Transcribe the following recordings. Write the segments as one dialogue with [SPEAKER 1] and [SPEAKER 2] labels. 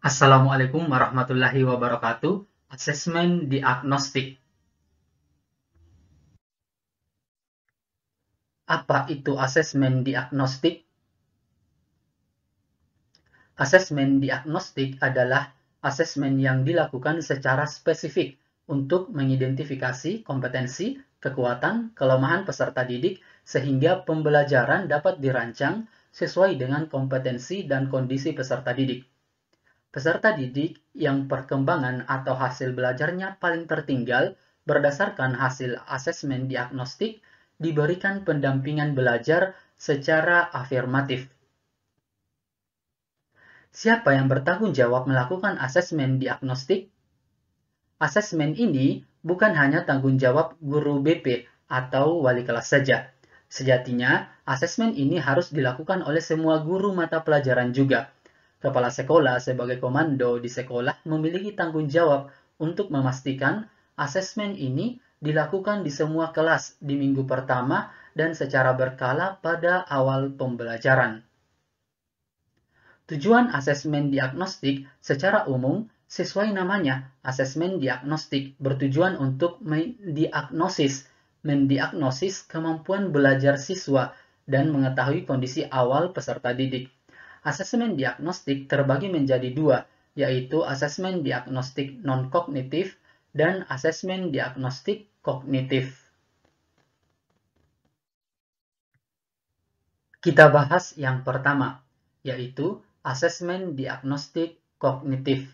[SPEAKER 1] Assalamualaikum warahmatullahi wabarakatuh. Asesmen diagnostik. Apa itu asesmen diagnostik? Asesmen diagnostik adalah asesmen yang dilakukan secara spesifik untuk mengidentifikasi kompetensi, kekuatan, kelemahan peserta didik sehingga pembelajaran dapat dirancang sesuai dengan kompetensi dan kondisi peserta didik. Peserta didik yang perkembangan atau hasil belajarnya paling tertinggal berdasarkan hasil asesmen diagnostik diberikan pendampingan belajar secara afirmatif. Siapa yang bertanggung jawab melakukan asesmen diagnostik? Asesmen ini bukan hanya tanggung jawab guru BP atau wali kelas saja. Sejatinya, asesmen ini harus dilakukan oleh semua guru mata pelajaran juga. Kepala sekolah sebagai komando di sekolah memiliki tanggung jawab untuk memastikan asesmen ini dilakukan di semua kelas di minggu pertama dan secara berkala pada awal pembelajaran. Tujuan asesmen diagnostik secara umum sesuai namanya, asesmen diagnostik bertujuan untuk mendiagnosis kemampuan belajar siswa dan mengetahui kondisi awal peserta didik. Asesmen diagnostik terbagi menjadi dua, yaitu asesmen diagnostik non-kognitif dan asesmen diagnostik kognitif. Kita bahas yang pertama, yaitu asesmen diagnostik kognitif.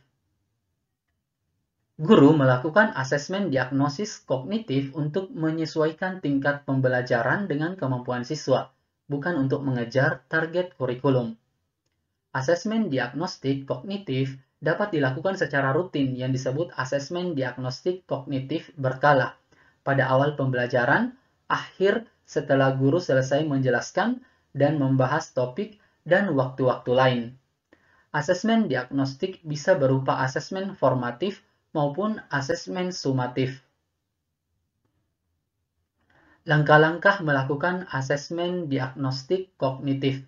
[SPEAKER 1] Guru melakukan asesmen diagnosis kognitif untuk menyesuaikan tingkat pembelajaran dengan kemampuan siswa, bukan untuk mengejar target kurikulum. Asesmen diagnostik kognitif dapat dilakukan secara rutin yang disebut asesmen diagnostik kognitif berkala, pada awal pembelajaran, akhir setelah guru selesai menjelaskan dan membahas topik dan waktu-waktu lain. Asesmen diagnostik bisa berupa asesmen formatif maupun asesmen sumatif. Langkah-langkah melakukan asesmen diagnostik kognitif.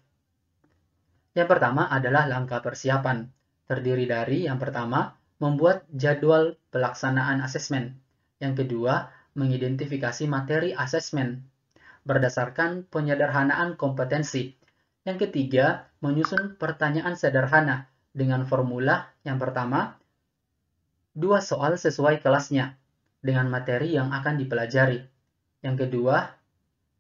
[SPEAKER 1] Yang pertama adalah langkah persiapan. Terdiri dari yang pertama, membuat jadwal pelaksanaan asesmen. Yang kedua, mengidentifikasi materi asesmen berdasarkan penyederhanaan kompetensi. Yang ketiga, menyusun pertanyaan sederhana dengan formula yang pertama, 2 soal sesuai kelasnya dengan materi yang akan dipelajari. Yang kedua,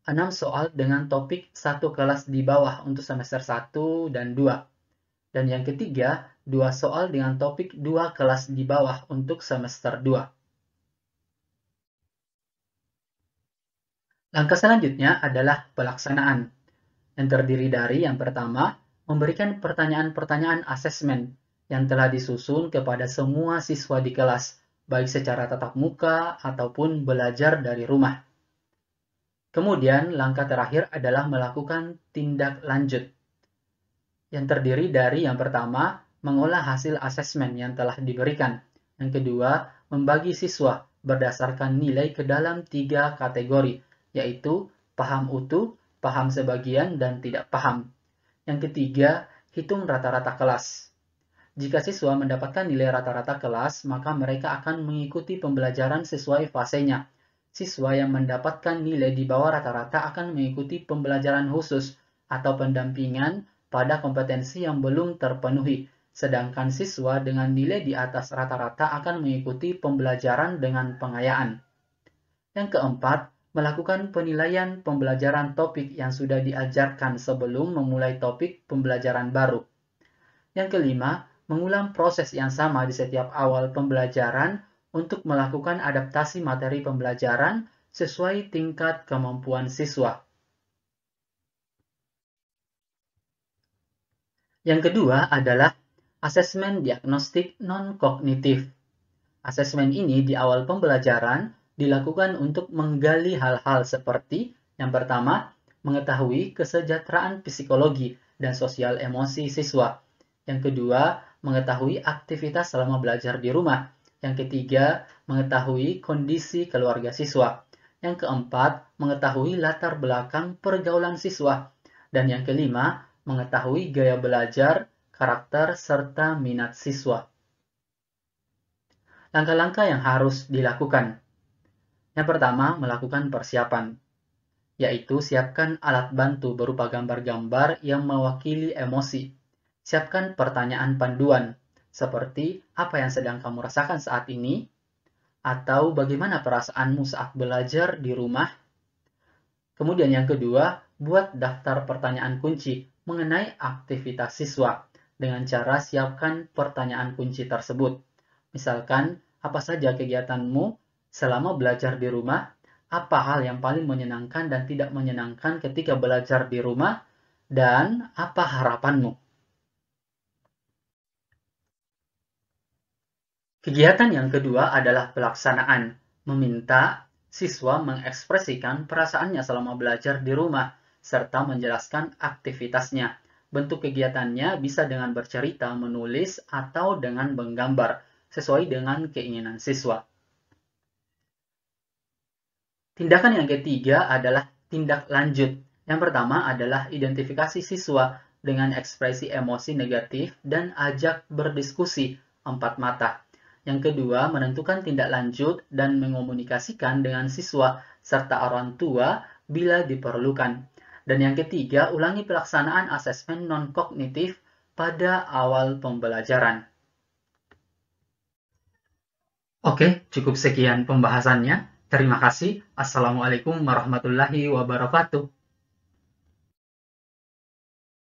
[SPEAKER 1] 6 soal dengan topik 1 kelas di bawah untuk semester 1 dan 2. Dan yang ketiga, 2 soal dengan topik 2 kelas di bawah untuk semester 2. Langkah selanjutnya adalah pelaksanaan, yang terdiri dari yang pertama, memberikan pertanyaan-pertanyaan asesmen yang telah disusun kepada semua siswa di kelas, baik secara tatap muka ataupun belajar dari rumah. Kemudian, langkah terakhir adalah melakukan tindak lanjut, yang terdiri dari yang pertama, mengolah hasil asesmen yang telah diberikan. Yang kedua, membagi siswa berdasarkan nilai ke dalam 3 kategori, yaitu paham utuh, paham sebagian, dan tidak paham. Yang ketiga, hitung rata-rata kelas. Jika siswa mendapatkan nilai rata-rata kelas, maka mereka akan mengikuti pembelajaran sesuai fasenya. Siswa yang mendapatkan nilai di bawah rata-rata akan mengikuti pembelajaran khusus atau pendampingan pada kompetensi yang belum terpenuhi, sedangkan siswa dengan nilai di atas rata-rata akan mengikuti pembelajaran dengan pengayaan. Yang keempat, melakukan penilaian pembelajaran topik yang sudah diajarkan sebelum memulai topik pembelajaran baru. Yang kelima, mengulang proses yang sama di setiap awal pembelajaran untuk melakukan adaptasi materi pembelajaran sesuai tingkat kemampuan siswa. Yang kedua adalah asesmen diagnostik non-kognitif. Asesmen ini di awal pembelajaran dilakukan untuk menggali hal-hal seperti yang pertama, mengetahui kesejahteraan psikologi dan sosial emosi siswa. Yang kedua, mengetahui aktivitas selama belajar di rumah. Yang ketiga, mengetahui kondisi keluarga siswa. Yang keempat, mengetahui latar belakang pergaulan siswa. Dan yang kelima, mengetahui gaya belajar, karakter, serta minat siswa. Langkah-langkah yang harus dilakukan. Yang pertama, melakukan persiapan, yaitu siapkan alat bantu berupa gambar-gambar yang mewakili emosi. Siapkan pertanyaan panduan, seperti apa yang sedang kamu rasakan saat ini, atau bagaimana perasaanmu saat belajar di rumah. Kemudian yang kedua, buat daftar pertanyaan kunci mengenai aktivitas siswa dengan cara siapkan pertanyaan kunci tersebut. Misalkan, apa saja kegiatanmu selama belajar di rumah, apa hal yang paling menyenangkan dan tidak menyenangkan ketika belajar di rumah, dan apa harapanmu. Kegiatan yang kedua adalah pelaksanaan, meminta siswa mengekspresikan perasaannya selama belajar di rumah, serta menjelaskan aktivitasnya. Bentuk kegiatannya bisa dengan bercerita, menulis, atau dengan menggambar, sesuai dengan keinginan siswa. Tindakan yang ketiga adalah tindak lanjut. Yang pertama adalah identifikasi siswa dengan ekspresi emosi negatif dan ajak berdiskusi empat mata. Yang kedua, menentukan tindak lanjut dan mengomunikasikan dengan siswa serta orang tua bila diperlukan. Dan yang ketiga, ulangi pelaksanaan asesmen non-kognitif pada awal pembelajaran. Oke, cukup sekian pembahasannya. Terima kasih. Assalamualaikum warahmatullahi wabarakatuh.